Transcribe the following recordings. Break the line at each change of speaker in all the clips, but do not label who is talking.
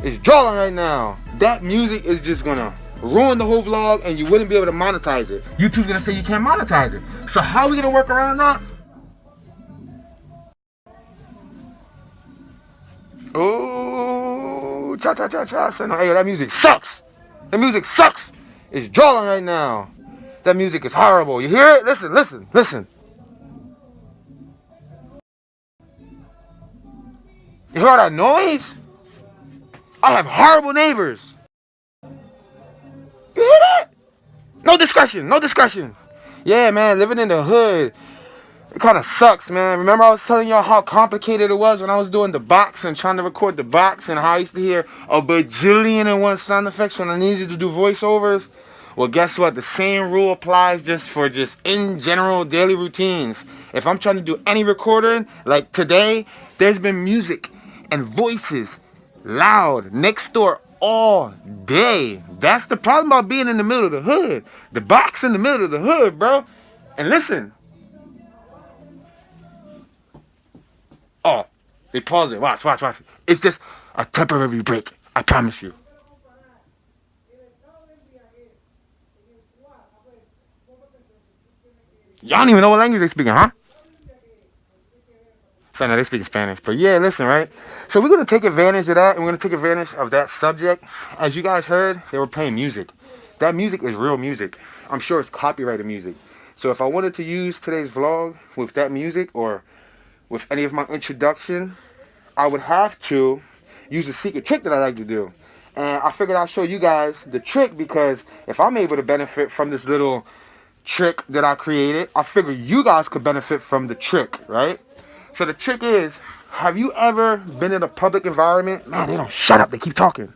is drawing right now. That music is just gonna ruin the whole vlog and you wouldn't be able to monetize it. YouTube's gonna say you can't monetize it. So how are we gonna work around that? Oh, cha cha cha cha. So no, hey, that music sucks. The music sucks. It's drawing right now. That music is horrible. You hear it? Listen, listen, listen. You hear all that noise? I have horrible neighbors. You hear that? No discussion, no discussion. Yeah, man, living in the hood, it kind of sucks, man. Remember I was telling y'all how complicated it was when I was doing the box and trying to record the box and how I used to hear a bajillion and one sound effects when I needed to do voiceovers? Well, guess what? The same rule applies just in general daily routines. If I'm trying to do any recording, like today, there's been music and voices loud next door all day. That's the problem about being in the middle of the hood. The box in the middle of the hood, bro. And listen. Oh, they paused it. Watch, watch, watch. It's just a temporary break. I promise you. Y'all don't even know what language they speaking, huh? So now they speak Spanish. But yeah, listen, right? So we're going to take advantage of that. And we're going to take advantage of that subject. As you guys heard, they were playing music. That music is real music. I'm sure it's copyrighted music. So if I wanted to use today's vlog with that music or with any of my introduction, I would have to use a secret trick that I like to do. And I figured I'll show you guys the trick because if I'm able to benefit from this little trick that I created, I figure you guys could benefit from the trick, right? So the trick is, have you ever been in a public environment? Man, they don't shut up. They keep talking.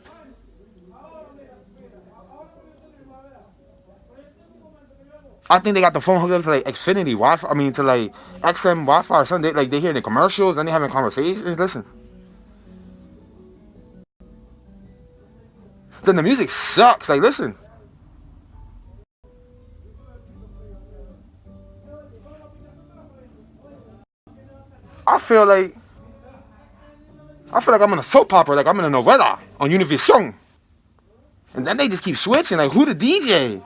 I think they got the phone hooked up to like Xfinity Wi-Fi. I mean, to like XM Wi-Fi or something. Like they hear the commercials and they having conversations. Listen. Then the music sucks. Like, listen. I feel like I'm in a soap opera, like I'm in a novela on Univision. And then they just keep switching, like who the DJ?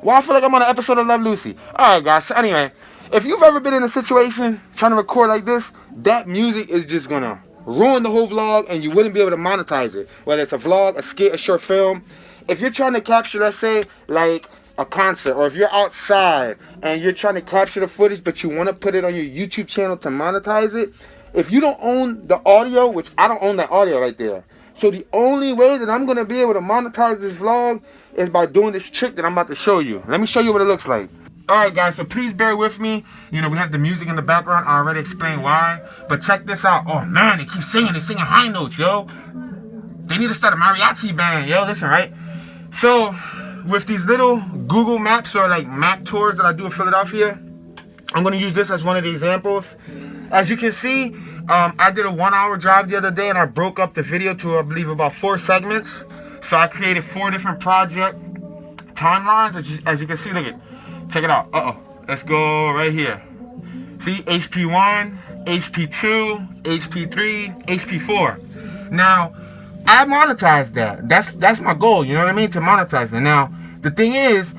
Well, I feel like I'm on an episode of Love Lucy. Alright guys, so anyway, if you've ever been in a situation trying to record like this, that music is just gonna ruin the whole vlog and you wouldn't be able to monetize it. Whether it's a vlog, a skit, a short film. If you're trying to capture, let's say, like a concert, or if you're outside and you're trying to capture the footage but you want to put it on your YouTube channel to monetize it, if you don't own the audio, which I don't own that audio right there, so the only way that I'm going to be able to monetize this vlog is by doing this trick that I'm about to show you. Let me show you what it looks like. Alright guys, so please bear with me. You know, we have the music in the background. I already explained why, but check this out. Oh man, they keep singing. They're singing high notes, yo. They need to start a mariachi band, yo. Listen, right? So with these little Google Maps or like map tours that I do in Philadelphia, I'm going to use this as one of the examples. As you can see, I did a 1 hour drive the other day and I broke up the video to, I believe, about 4 segments. So I created 4 different project timelines. As you can see, look at, check it out. Let's go right here. See, HP1, HP2, HP3, HP4. Now, I monetize that. That's my goal, you know what I mean? To monetize that. Now, the thing is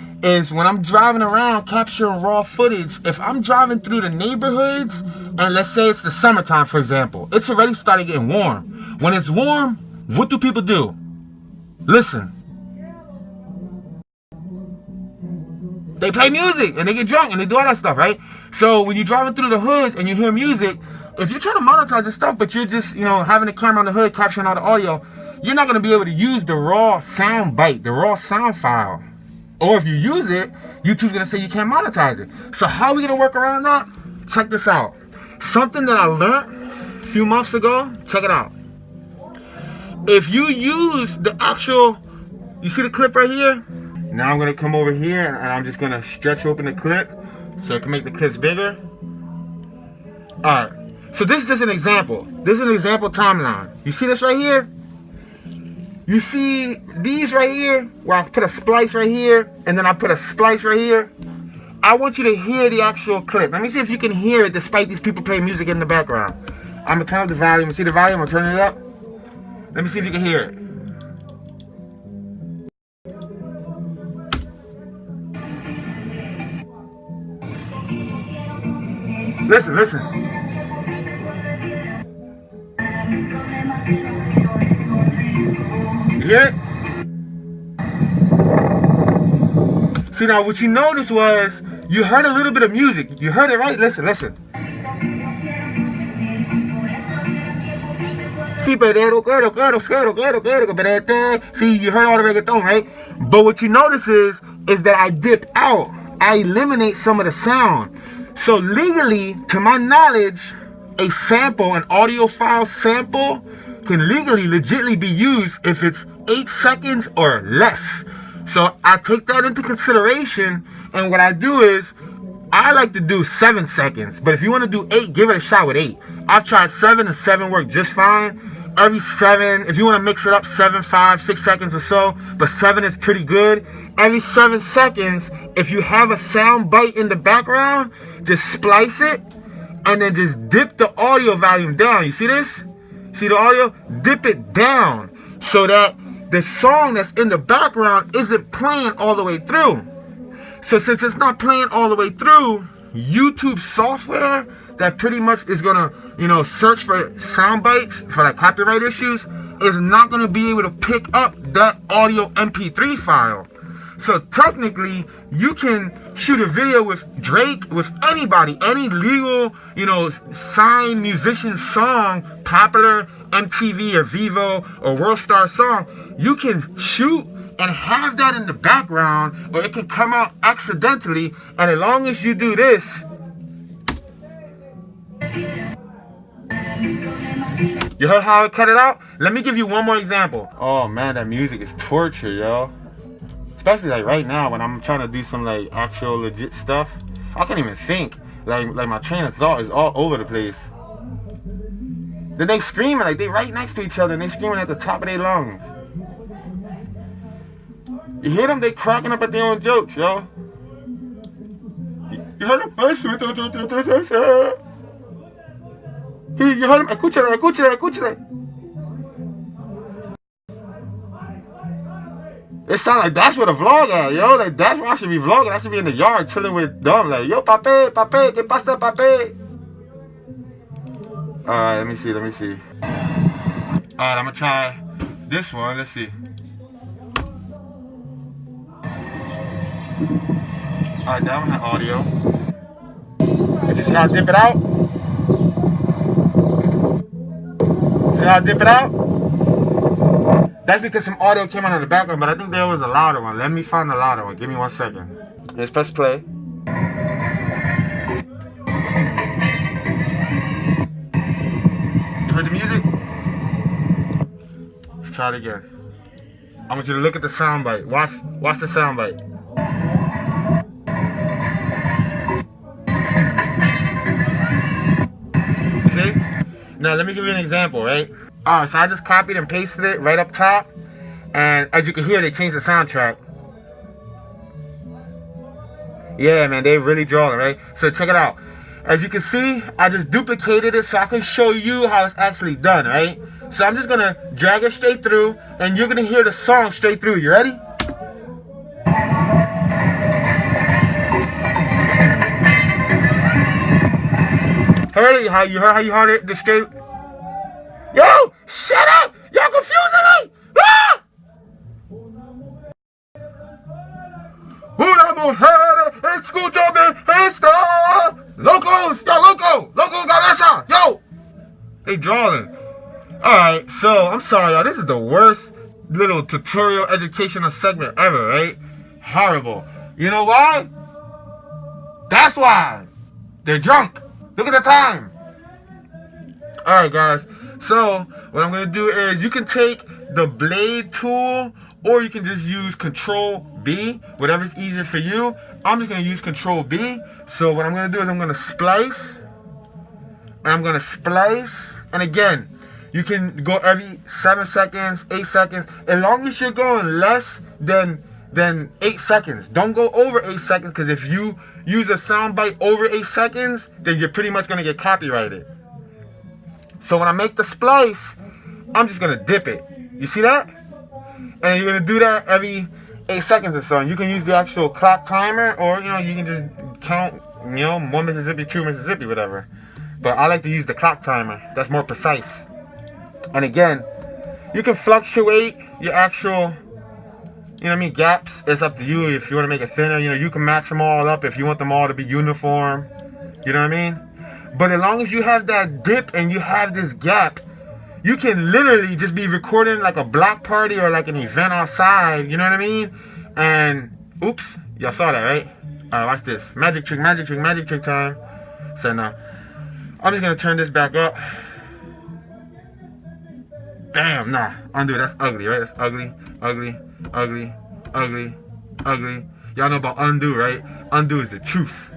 when I'm driving around capturing raw footage, if I'm driving through the neighborhoods, and let's say it's the summertime, for example, it's already started getting warm. When it's warm, what do people do? Listen. They play music, and they get drunk, and they do all that stuff, right? So when you're driving through the hoods, and you hear music, if you're trying to monetize this stuff, but you're just, you know, having a camera on the hood, capturing all the audio, you're not going to be able to use the raw sound bite, the raw sound file. Or if you use it, YouTube's going to say you can't monetize it. So how are we going to work around that? Check this out. Something that I learned a few months ago, check it out. If you use the actual, you see the clip right here? Now I'm going to come over here and I'm just going to stretch open the clip so I can make the clips bigger. Alright, so this is just an example. This is an example timeline. You see this right here? You see these right here, where I put a splice right here, and then I put a splice right here? I want you to hear the actual clip. Let me see if you can hear it despite these people playing music in the background. I'm going to turn up the volume. See the volume? I'm turning it up. Let me see if you can hear it. Listen, listen. You hear it? See, now what you noticed was you heard a little bit of music. You heard it, right? Listen, listen. See, you heard all the reggaeton, right? But what you notice is that I dip out. I eliminate some of the sound. So legally, to my knowledge, a sample, an audio file sample, can legally, legitly be used if it's 8 seconds or less. So I take that into consideration, and what I do is, I like to do 7 seconds, but if you want to do 8, give it a shot with 8. I've tried 7, and 7 work just fine. Every 7, if you want to mix it up, 7, 5, 6 seconds or so, but 7 is pretty good. Every 7 seconds, if you have a sound bite in the background, just splice it, and then just dip the audio volume down. You see this? See the audio? Dip it down so that the song that's in the background isn't playing all the way through. So since it's not playing all the way through, YouTube software that pretty much is gonna, search for sound bites for like copyright issues is not gonna be able to pick up that audio MP3 file. So technically, you can shoot a video with Drake, with anybody, any legal, signed musician song, popular MTV or Vivo or World Star song. You can shoot and have that in the background, or it can come out accidentally. And as long as you do this, you heard how I cut it out? Let me give you one more example. Oh man, that music is torture, yo. Especially like right now when I'm trying to do some like actual legit stuff. I can't even think. Like my train of thought is all over the place. Then they screaming, like they right next to each other and they screaming at the top of their lungs. You hear them? They cracking up at their own jokes, yo. You heard them? You heard them? Escúchale. It sound like that's where the vlog at, yo. Like that's where I should be vlogging. I should be in the yard chilling with them. Like, yo, papi, ¿qué pasa, papi? Alright, let me see. Alright, I'm gonna try this one. Let's see. Alright, that one had audio. You see how I dip it out? See how I dip it out? That's because some audio came out in the background, but I think there was a louder one. Let me find the louder one. Give me 1 second. Let's press play. You heard the music? Let's try it again. I want you to look at the soundbite. Watch the soundbite. You see? Now let me give you an example, right? Alright, so I just copied and pasted it right up top. And as you can hear, they changed the soundtrack. Yeah, man, they really drawing, right? So check it out. As you can see, I just duplicated it so I can show you how it's actually done, right? So I'm just going to drag it straight through, and you're going to hear the song straight through. You ready? Heard how you heard it? The straight... Yo! Shut up! Y'all confusing me! Ah! Una mujer, escúchame esta. Locos! Yo, loco cabeza! Yo! They drawing. Alright, so, I'm sorry, y'all. This is the worst little tutorial educational segment ever, right? Horrible. You know why? That's why. They're drunk. Look at the time. Alright, guys. So, what I'm going to do is you can take the blade tool, or you can just use Control B, whatever's easier for you. I'm just going to use Control B. So what I'm going to do is I'm going to splice, and I'm going to splice, and again, you can go every 7 seconds, 8 seconds, as long as you're going less than then 8 seconds. Don't go over 8 seconds, because if you use a soundbite over 8 seconds, then you're pretty much going to get copyrighted. So when I make the splice, I'm just going to dip it. You see that? And you're going to do that every 8 seconds or so. And you can use the actual clock timer, or, you can just count, 1 Mississippi, 2 Mississippi, whatever. But I like to use the clock timer. That's more precise. And again, you can fluctuate your actual, gaps. It's up to you. If you want to make it thinner, you can match them all up if you want them all to be uniform. You know what I mean? But as long as you have that dip and you have this gap, you can literally just be recording like a block party or like an event outside. You know what I mean? And, oops, y'all saw that, right? Alright, watch this. Magic trick time. So now, I'm just going to turn this back up. Damn, nah. Undo, that's ugly, right? That's ugly. Y'all know about undo, right? Undo is the truth.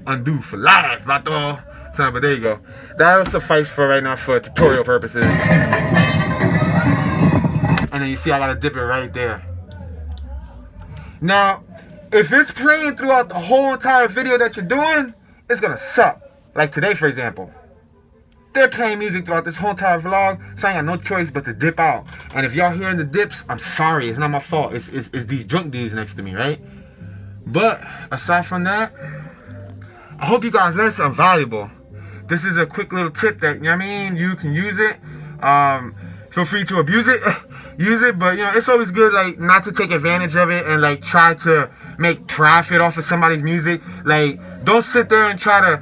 Undo for life, vato. So, but there you go. That'll suffice for right now for tutorial purposes. And then you see I gotta dip it right there. Now, if it's playing throughout the whole entire video that you're doing, it's gonna suck. Like today, for example. They're playing music throughout this whole entire vlog, so I ain't got no choice but to dip out. And if y'all hearing the dips, I'm sorry. It's not my fault. It's these drunk dudes next to me, right? But aside from that, I hope you guys learned something valuable. This is a quick little tip that, you can use it. Feel free to abuse it. Use it, but, it's always good, like, not to take advantage of it and, like, try to make profit off of somebody's music. Like, don't sit there and try to,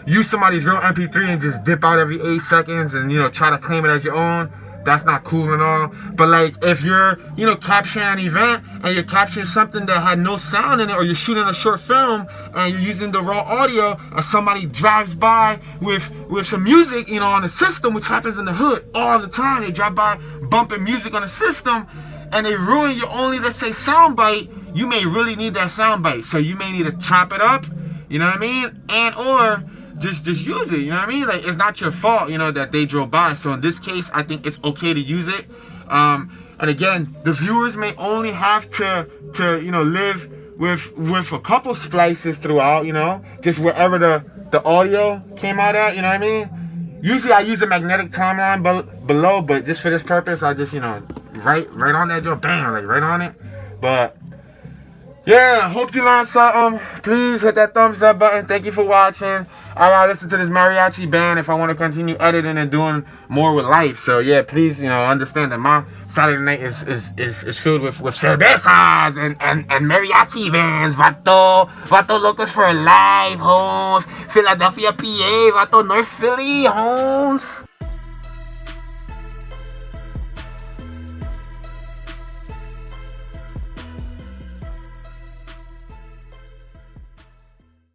use somebody's real MP3 and just dip out every 8 seconds and, try to claim it as your own. That's not cool and all. But, like, if you're, capturing an event and you're capturing something that had no sound in it, or you're shooting a short film and you're using the raw audio and somebody drives by with some music, on the system, which happens in the hood all the time. They drive by bumping music on the system and they ruin your only, let's say, soundbite. You may really need that soundbite. So you may need to chop it up, you know what I mean? And or just use it, you know what I mean? Like, it's not your fault, that they drove by. So in this case, I think it's okay to use it. And again, the viewers may only have to live with a couple splices throughout, just wherever the audio came out at, you know what I mean? Usually I use a magnetic timeline below, but just for this purpose, I just, right on that joint, bam, like right on it. But yeah, hope you learned something. Please hit that thumbs up button. Thank you for watching. I gotta listen to this mariachi band if I want to continue editing and doing more with life. So yeah, please, understand that my Saturday night is filled with cervezas and mariachi bands. Vato locos for life, homes. Philadelphia, PA, vato North Philly, homes.